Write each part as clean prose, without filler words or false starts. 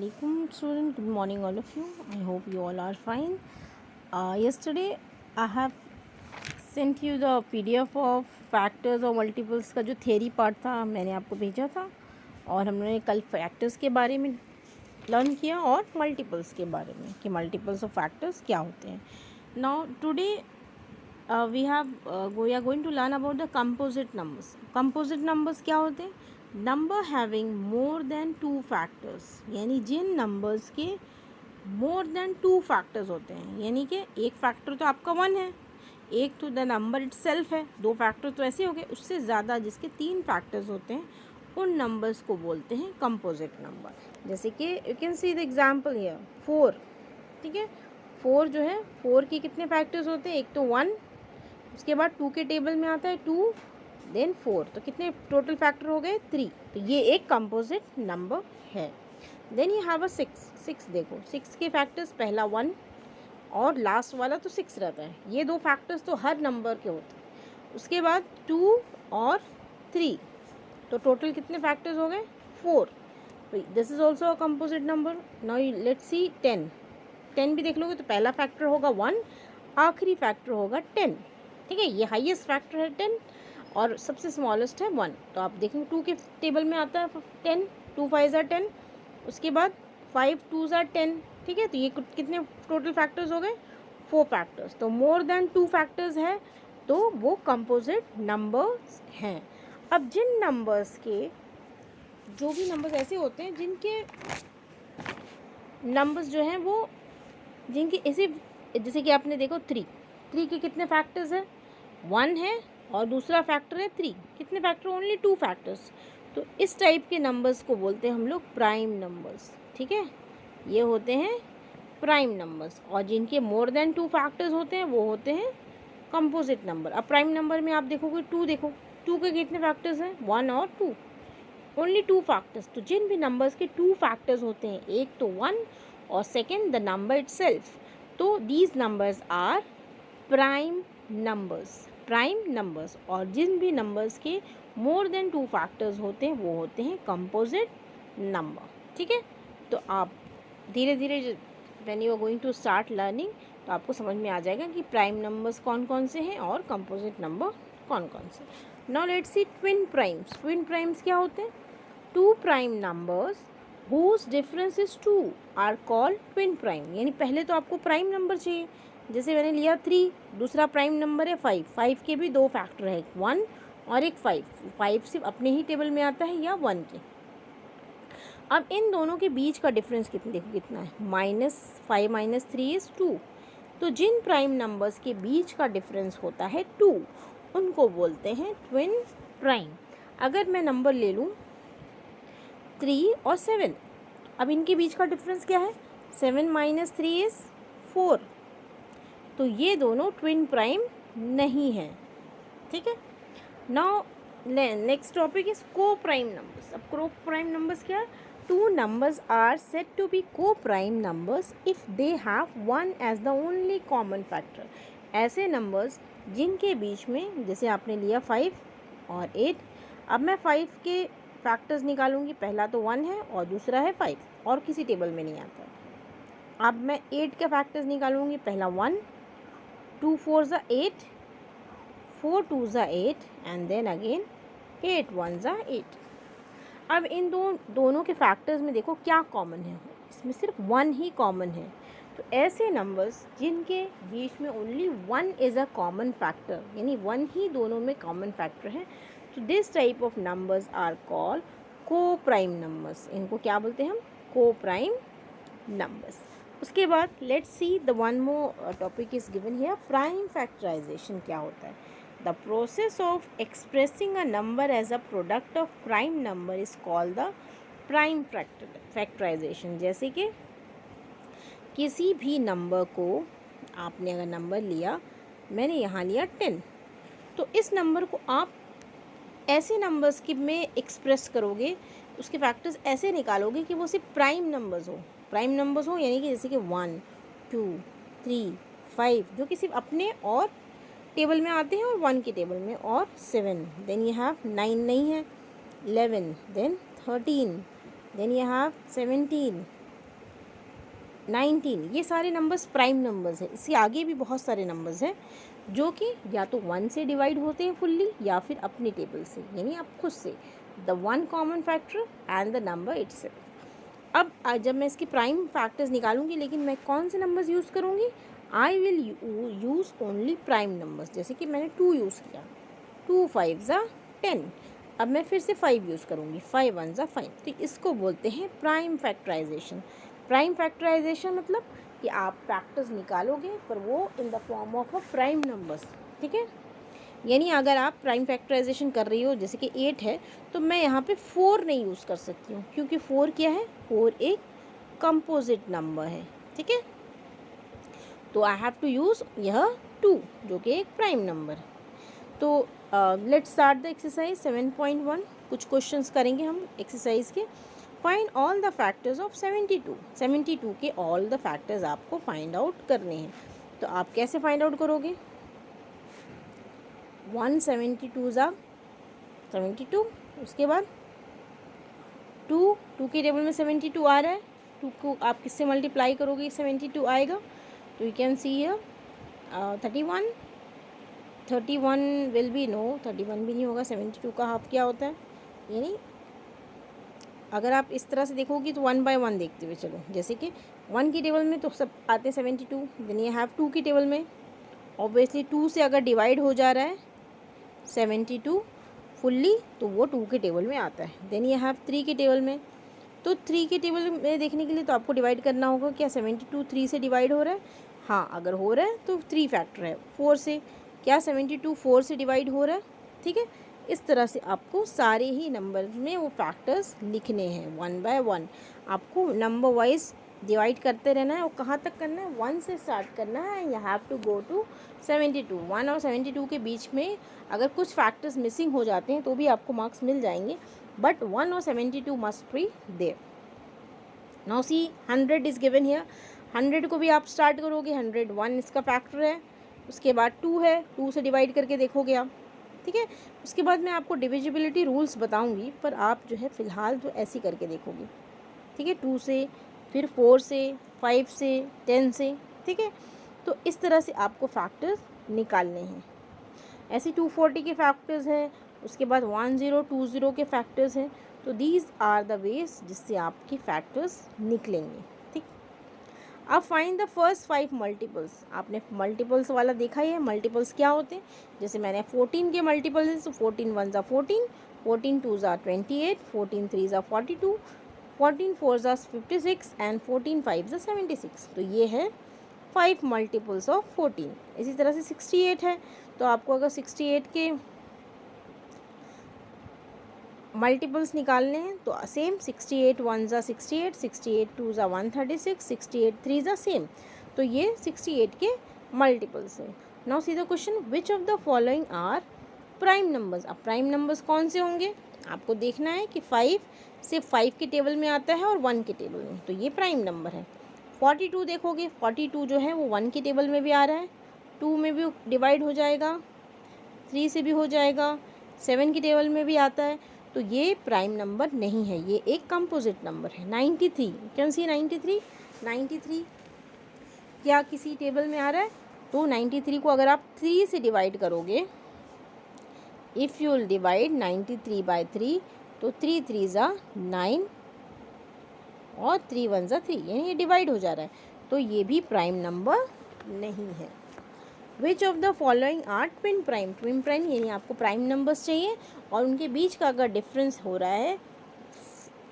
Assalamualaikum student, good morning all of you. I hope you all are fine. Yesterday I have sent you the PDF of factors और multiples का जो theory part था मैंने आपको भेजा था, और हमने कल factors के बारे में लर्न किया और multiples के बारे में कि multiples of factors क्या होते हैं. Now today we are going to learn about the composite numbers. Composite numbers क्या होते हैं? Number having more than 2 factors, यानी जिन नंबर्स के मोर देन 2 फैक्टर्स होते हैं, यानी कि एक फैक्टर तो आपका 1 है, एक तो द नंबर इट सेल्फ है, 2 फैक्टर तो ऐसे हो गए, उससे ज़्यादा जिसके 3 फैक्टर्स होते हैं उन नंबर्स को बोलते हैं कंपोजिट नंबर. जैसे कि you can see the example here 4. ठीक है, 4 जो है 4 के कितने फैक्टर्स होते हैं? एक तो 1, उसके बाद 2 के टेबल में आता है 2, देन 4, तो कितने टोटल फैक्टर हो गए? 3. तो ये एक कंपोजिट नंबर है. Then you have a 6. देखो 6 के फैक्टर्स, पहला 1 और लास्ट वाला तो 6 रहता है, ये 2 फैक्टर्स तो हर नंबर के होते हैं. उसके बाद 2 और 3, तो टोटल कितने फैक्टर्स हो गए? 4. तो this is also a composite number. Now let's see 10 भी देख लोगे तो पहला फैक्टर होगा 1, आखिरी फैक्टर होगा 10. ठीक है, ये हाईएस्ट फैक्टर है 10 और सबसे स्मॉलेस्ट है 1. तो आप देखेंगे 2 के टेबल में आता है 10, 2 5 are 10, उसके बाद 5 2s are 10. ठीक है, तो ये कितने टोटल फैक्टर्स हो गए? 4 फैक्टर्स. तो मोर देन 2 फैक्टर्स है तो वो कंपोजिट नंबर्स हैं. अब जिन नंबर्स के, जो भी नंबर्स ऐसे होते हैं जिनके नंबर्स जो हैं वो, जिनके ऐसे, जैसे कि आपने देखो 3 के कितने फैक्टर्स है? 1 है और दूसरा फैक्टर है 3. कितने फैक्टर? Only 2 factors. तो इस टाइप के नंबर्स को बोलते हैं हम लोग प्राइम नंबर्स. ठीक है, ये होते हैं प्राइम नंबर्स. और जिनके मोर देन 2 फैक्टर्स होते हैं वो होते हैं कंपोजिट नंबर. अब प्राइम नंबर में आप देखोगे 2, देखो 2 के कितने फैक्टर्स हैं? 1 और 2, ओनली 2 फैक्टर्स. तो जिन भी नंबर्स के 2 फैक्टर्स होते हैं, एक तो 1 और सेकेंड द नंबर इटसेल्फ, तो these numbers are prime numbers. और जिन भी नंबर्स के मोर देन 2 फैक्टर्स होते हैं वो होते हैं कंपोजिट नंबर. ठीक है, तो आप धीरे धीरे when you are going to start learning तो आपको समझ में आ जाएगा कि प्राइम नंबर्स कौन कौन से हैं और कंपोजिट नंबर कौन कौन से. Now let's see twin primes. Twin primes क्या होते हैं? 2 prime numbers whose difference is 2 are called twin prime. यानी पहले तो आपको प्राइम नंबर चाहिए. जैसे मैंने लिया 3, दूसरा प्राइम नंबर है 5 के भी 2 फैक्टर है, 1 और एक 5 सिर्फ अपने ही टेबल में आता है या 1 के. अब इन दोनों के बीच का डिफरेंस देखो कितना है? -5 - 3 is 2. तो जिन प्राइम नंबर्स के बीच का डिफरेंस होता है 2 उनको बोलते हैं ट्विन प्राइम. अगर मैं नंबर ले लूँ 3 और 7, अब इनके बीच का डिफरेंस क्या है? 7 - 3 is 4. तो ये दोनों ट्विन प्राइम नहीं हैं. ठीक है, नाउ नेक्स्ट टॉपिक इज को प्राइम नंबर्स. अब को प्राइम नंबर्स क्या है? 2 numbers are said to be co-prime numbers if they have 1 as the only common factor. ऐसे नंबर्स जिनके बीच में, जैसे आपने लिया 5 और 8, अब मैं 5 के फैक्टर्स निकालूंगी, पहला तो 1 है और दूसरा है 5 और किसी टेबल में नहीं आता. अब मैं 8 के फैक्टर्स निकालूंगी, पहला 1, 2 4s are 8, 4 2s are 8 and then again 8 1s are 8. अब इन दोनों के फैक्टर्स में देखो क्या कॉमन है? इसमें सिर्फ 1 ही कॉमन है. तो ऐसे नंबर्स जिनके बीच में only 1 is a common factor, यानी 1 ही दोनों में कॉमन फैक्टर है, तो this type of numbers are called co prime numbers. इनको क्या बोलते हैं हम? को प्राइम नंबर्स. उसके बाद let's see the one more topic is given here, prime factorisation क्या होता है? The process of expressing a number as a product of prime number is called the prime factorization. जैसे कि किसी भी नंबर को, आपने अगर नंबर लिया, मैंने यहाँ लिया 10, तो इस नंबर को आप ऐसे नंबर्स के में एक्सप्रेस करोगे, उसके फैक्टर्स ऐसे निकालोगे कि वो सिर्फ प्राइम नंबर्स हो, यानी कि जैसे कि 1 2 3 5 जो कि सिर्फ अपने और टेबल में आते हैं और 1 के टेबल में, और 7, देन यू हैव 9 नहीं है, 11, देन 13, देन यू हैव 17, 19, ये सारे नंबर्स प्राइम नंबर्स हैं। इससे आगे भी बहुत सारे नंबर्स हैं जो कि या तो 1 से डिवाइड होते हैं फुल्ली या फिर अपने टेबल से, यानी आप खुद से, the one common factor and the number itself. अब जब मैं इसकी प्राइम फैक्टर्स निकालूंगी, लेकिन मैं कौन से नंबर्स यूज़ करूँगी? I will use only prime numbers. जैसे कि मैंने 2 यूज़ किया, 2 5 ज़ा 10। अब मैं फिर से 5 यूज़ करूँगी, 5 1 ज़ा 5। तो इसको बोलते हैं प्राइम फैक्टराइजेशन। प्राइम फैक्टराइजेशन मतलब कि आप फैक्टर्स निकालोगे पर वो in the form of a prime numbers, ठीक है। यानी अगर आप प्राइम फैक्टराइजेशन कर रही हो, जैसे कि 8 है, तो मैं यहाँ पे 4 नहीं यूज़ कर सकती हूँ, क्योंकि 4 क्या है? 4 एक कंपोजिट नंबर है, ठीक है। तो आई हैव टू यूज़ यह 2 जो कि एक प्राइम नंबर है। तो लेट्स स्टार्ट द एक्सरसाइज 7.1। कुछ क्वेश्चंस करेंगे हम एक्सरसाइज के। Find all the factors of 72। 72 के ऑल द फैक्टर्स आपको फाइंड आउट करने हैं। तो आप कैसे फाइंड आउट करोगे? 172 ज़ा 72, उसके बाद 2 के टेबल में 72 आ रहा है, 2 को आप किससे मल्टीप्लाई करोगे? 72 आएगा। तो you can see here 31 will be no, 31 भी नहीं होगा। 72 का हाफ क्या होता है? यानी अगर आप इस तरह से देखोगी तो 1 बाय 1 देखते हुए चलो। जैसे कि 1 की टेबल में तो सब आते हैं 72, देन ये हैव 2 की टेबल में, ऑब्वियसली 2 से अगर डिवाइड हो जा रहा है 72 फुल्ली तो वो 2 के टेबल में आता है। देन ये हैव 3 के टेबल में, तो 3 के टेबल में देखने के लिए तो आपको डिवाइड करना होगा। क्या 72 3 से डिवाइड हो रहा है? हाँ, अगर हो रहा है तो 3 फैक्टर है 4 से। क्या 72 4 से डिवाइड हो रहा है? ठीक है। इस तरह से आपको सारे ही नंबर में वो फैक्टर्स लिखने हैं 1 बाय 1। आपको नंबर वाइज डिवाइड करते रहना है। और कहाँ तक करना है? 1 से स्टार्ट करना है। You have to go to 72। 1 और 72 के बीच में अगर कुछ फैक्टर्स मिसिंग हो जाते हैं तो भी आपको मार्क्स मिल जाएंगे, बट 1 और 72 must be there. Now see 100 is given here. 100 को भी आप स्टार्ट करोगे, 101 इसका फैक्टर है। उसके बाद 2 है, 2 से डिवाइड करके देखोगे आप, ठीक है। उसके बाद मैं आपको डिविजिबिलिटी रूल्स बताऊंगी, पर आप जो है फ़िलहाल तो ऐसे करके देखोगे, ठीक है। 2 से, फिर 4 से, 5 से, 10 से, ठीक है। तो इस तरह से आपको फैक्टर्स निकालने हैं। ऐसे 240 के फैक्टर्स हैं, उसके बाद 1020 के फैक्टर्स हैं। तो दीज आर द वेज जिससे आपके फैक्टर्स निकलेंगे, ठीक। अब फाइंड द फर्स्ट 5 मल्टीपल्स। आपने मल्टीपल्स वाला देखा ही है। मल्टीपल्स क्या होते हैं? जैसे मैंने 14 के मल्टीपल्स हैं, तो 14 1 ज़ा 14, 14 2 ज़ा 28, 14 3 ज़ा 42, 14 4 ज़ा 56 एंड 14 5 ज़ा 76। तो ये है 5 मल्टीपल्स ऑफ 14। इसी तरह से 68 है, तो आपको अगर 68 के मल्टीपल्स निकालने हैं तो सेम 68 1 ज़ा 68, 68 2 ज़ा 136, 68 3 ज़ा सेम। तो ये 68 के मल्टीपल्स हैं। Now see the question, which of the following are prime numbers. अब प्राइम नंबर्स कौन से होंगे? आपको देखना है कि 5 सिर्फ 5 के टेबल में आता है और 1 के टेबल में, तो ये प्राइम नंबर है। 42 देखोगे, 42 जो है वो 1 के टेबल में भी आ रहा है, 2 में भी डिवाइड हो जाएगा, 3 से भी हो जाएगा, 7 के टेबल में भी आता है। तो ये प्राइम नंबर नहीं है, ये एक कंपोजिट नंबर है। 93, कैन सी 93 क्या किसी टेबल में आ रहा है? तो 93 को अगर आप 3 से डिवाइड करोगे, if you will divide 93 by 3, तो 3 3 ज़ा 9 और 3 1 ज़ा 3, यानी ये डिवाइड हो जा रहा है। तो ये भी प्राइम नंबर नहीं है। Which of the following are twin prime. Twin prime यानी आपको प्राइम नंबर्स चाहिए और उनके बीच का अगर डिफरेंस हो रहा है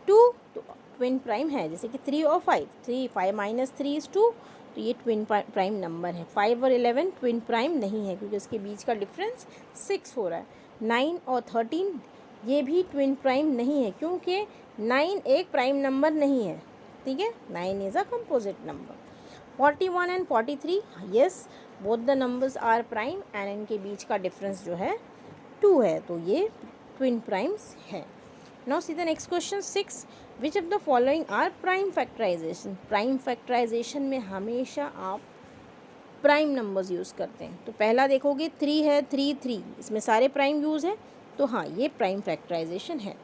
2 तो ट्विन प्राइम है। जैसे कि 3 और 5, 5 माइनस 3 इज़ 2, तो ये ट्विन प्राइम नंबर है। 5 और 11 ट्विन प्राइम नहीं है क्योंकि उसके बीच का डिफरेंस 6 हो रहा है। 9 और 13 ये भी ट्विन प्राइम नहीं है क्योंकि 9 एक प्राइम नंबर नहीं है, ठीक है। 9 is a composite number. 41 and 43, yes both the numbers are prime and इनके बीच का डिफरेंस जो है 2 है, तो ये ट्विन प्राइम्स है। Now see the next question 6, which of the following are prime factorisation. Prime factorisation में हमेशा आप प्राइम नंबर्स यूज़ करते हैं। तो पहला देखोगे 3 है, 3 3, इसमें सारे प्राइम यूज़ है, तो हाँ ये प्राइम फैक्टराइजेशन है।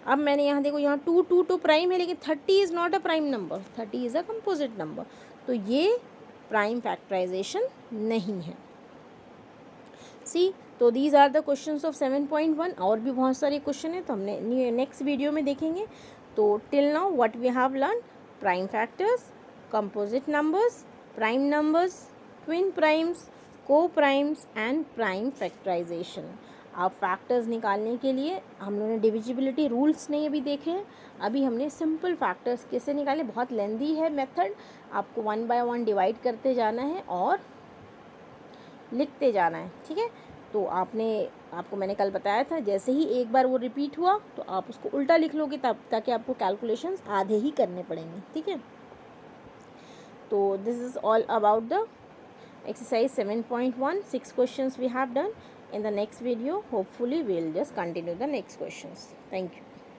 अब मैंने यहाँ देखो, यहाँ 2 तो प्राइम है, लेकिन 30 is not a prime number, 30 is a composite number, तो ये प्राइम फैक्टराइजेशन नहीं है। सी, तो these are the questions of 7.1। और भी बहुत सारे क्वेश्चन हैं, तो हमने नेक्स्ट वीडियो में देखेंगे। तो till now what we have learn: prime factors, composite numbers, prime numbers, twin primes, co primes and prime factorisation. आप फैक्टर्स निकालने के लिए हम लोगों ने डिविजिबिलिटी रूल्स नहीं अभी देखे हैं, अभी हमने सिंपल फैक्टर्स कैसे निकाले। बहुत लेंदी है मेथड, आपको 1 बाय 1 डिवाइड करते जाना है और लिखते जाना है, ठीक है। तो आपको मैंने कल बताया था, जैसे ही एक बार वो रिपीट हुआ तो आप उसको उल्टा लिख लोगे, तब ताकि आपको कैलकुलेशंस आधे ही करने पड़ेंगे, ठीक है। तो this is all about the exercise 7.1, 6 questions we have done. In the next video hopefully we'll just continue the next questions. Thank you.